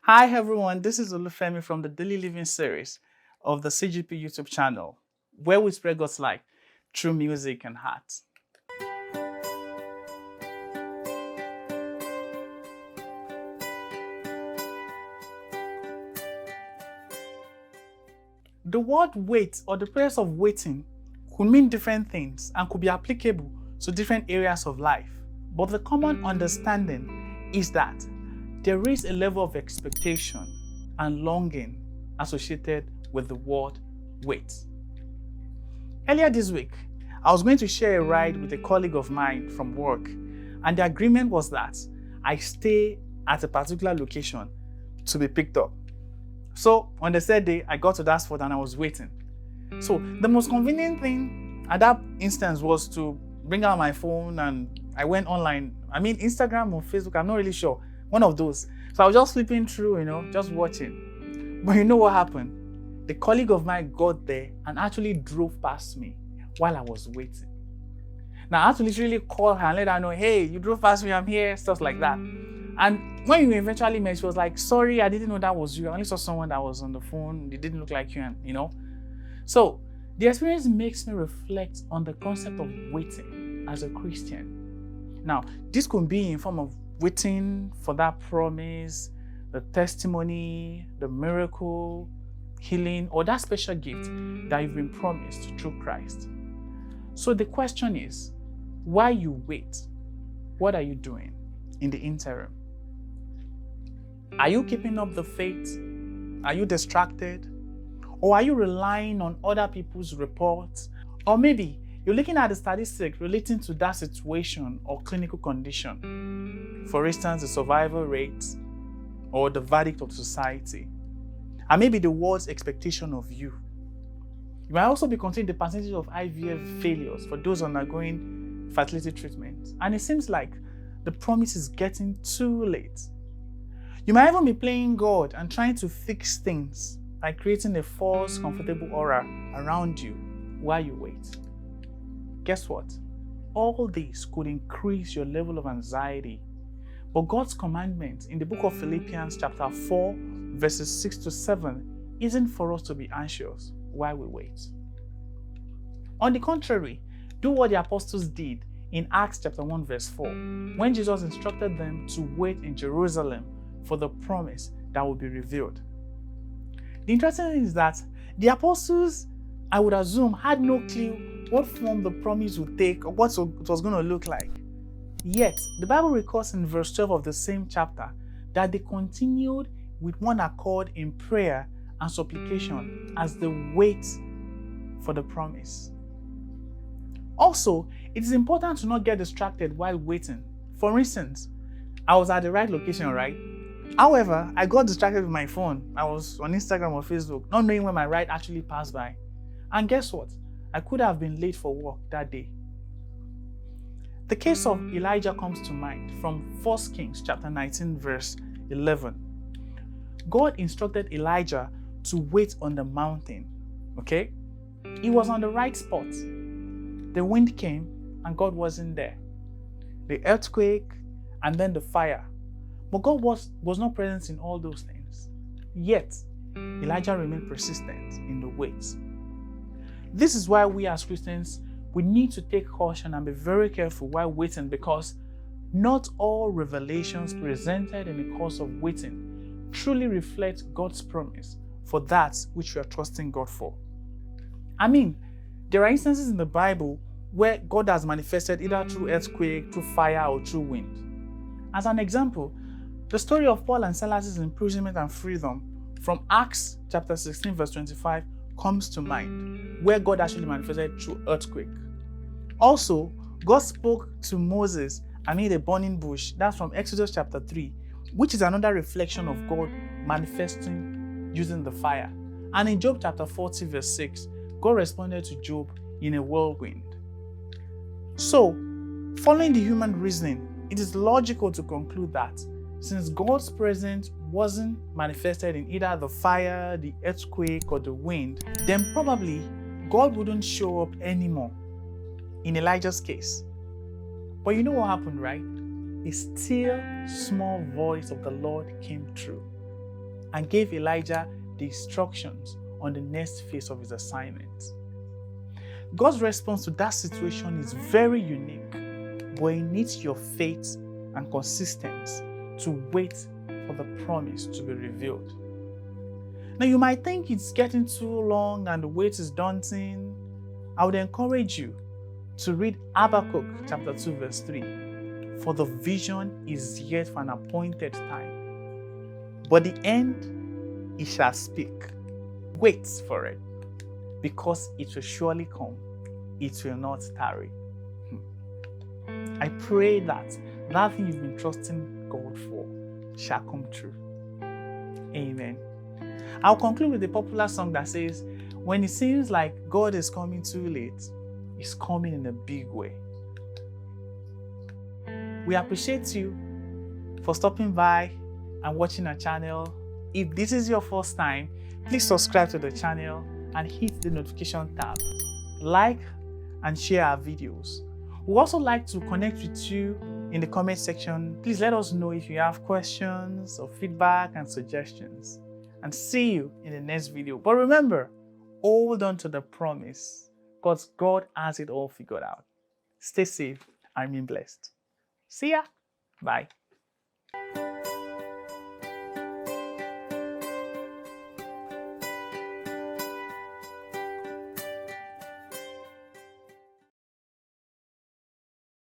Hi everyone, this is Olufemi from the Daily Living series of the CGP YouTube channel, where we spread God's light through music and art. The word wait or the process of waiting could mean different things and could be applicable to different areas of life. But the common understanding is that there is a level of expectation and longing associated with the word wait. Earlier this week, I was going to share a ride with a colleague of mine from work, and the agreement was that I stay at a particular location to be picked up. So on the third day, I got to that spot and I was waiting. So the most convenient thing at that instance was to bring out my phone and I went online. I mean, Instagram or Facebook, I'm not really sure. One of those. So I was just flipping through, just watching. But you know what happened? The colleague of mine got there and actually drove past me while I was waiting. Now I had to literally call her and let her know, hey, you drove past me, I'm here, stuff like that. And when we eventually met, she was like, sorry, I didn't know that was you. I only saw someone that was on the phone. They didn't look like you, and So the experience makes me reflect on the concept of waiting as a Christian. Now, this could be in form of waiting for that promise, the testimony, the miracle, healing, or that special gift that you've been promised through Christ. So the question is, while you wait, what are you doing in the interim? Are you keeping up the faith? Are you distracted? Or are you relying on other people's reports? Or maybe you're looking at the statistics relating to that situation or clinical condition. For instance, the survival rate or the verdict of society. And maybe the world's expectation of you. You might also be considering the percentage of IVF failures for those undergoing fertility treatment. And it seems like the promise is getting too late. You might even be playing God and trying to fix things by creating a false, comfortable aura around you while you wait. Guess what? All this could increase your level of anxiety. But God's commandment in the book of Philippians chapter 4, verses 6 to 7 isn't for us to be anxious while we wait. On the contrary, do what the apostles did in Acts chapter 1 verse 4, when Jesus instructed them to wait in Jerusalem for the promise that will be revealed. The interesting thing is that the apostles, I would assume, had no clue what form the promise would take or what it was going to look like. Yet, the Bible records in verse 12 of the same chapter that they continued with one accord in prayer and supplication as they wait for the promise. Also, it is important to not get distracted while waiting. For instance, I was at the right location, right? However, I got distracted with my phone. I was on Instagram or Facebook, not knowing when my ride actually passed by. And guess what? I could have been late for work that day. The case of Elijah comes to mind from 1 Kings chapter 19 verse 11. God instructed Elijah to wait on the mountain. Okay? He was on the right spot. The wind came and God wasn't there. The earthquake and then the fire. But God was not present in all those things. Yet, Elijah remained persistent in the wait. This is why we as Christians, we need to take caution and be very careful while waiting, because not all revelations presented in the course of waiting truly reflect God's promise for that which we are trusting God for. I mean, there are instances in the Bible where God has manifested either through earthquake, through fire, or through wind. As an example, the story of Paul and Silas' imprisonment and freedom from Acts chapter 16 verse 25 comes to mind, where God actually manifested through earthquake. Also, God spoke to Moses amid a burning bush. That's from Exodus chapter 3, which is another reflection of God manifesting using the fire. And in Job chapter 40 verse 6, God responded to Job in a whirlwind. So, following the human reasoning, it is logical to conclude that since God's presence wasn't manifested in either the fire, the earthquake, or the wind, then probably God wouldn't show up anymore in Elijah's case. But you know what happened, right? A still small voice of the Lord came through. and gave Elijah the instructions on the next phase of his assignment. God's response to that situation is very unique, but it needs your faith and consistency to wait for the promise to be revealed. Now, you might think it's getting too long and the wait is daunting. I would encourage you to read Habakkuk chapter 2 verse 3. For the vision is yet for an appointed time, but the end it shall speak. Wait for it, because it will surely come. It will not tarry. I pray that that thing you've been trusting God for shall come true. Amen. I'll conclude with a popular song that says, when it seems like God is coming too late, He's coming in a big way. We appreciate you for stopping by and watching our channel. If this is your first time, please subscribe to the channel and hit the notification tab. Like and share our videos. We'd also like to connect with you in the comment section. Please let us know if you have questions or feedback and suggestions. And see you in the next video. But remember, hold on to the promise, because God has it all figured out. Stay safe and remain blessed. See ya. Bye.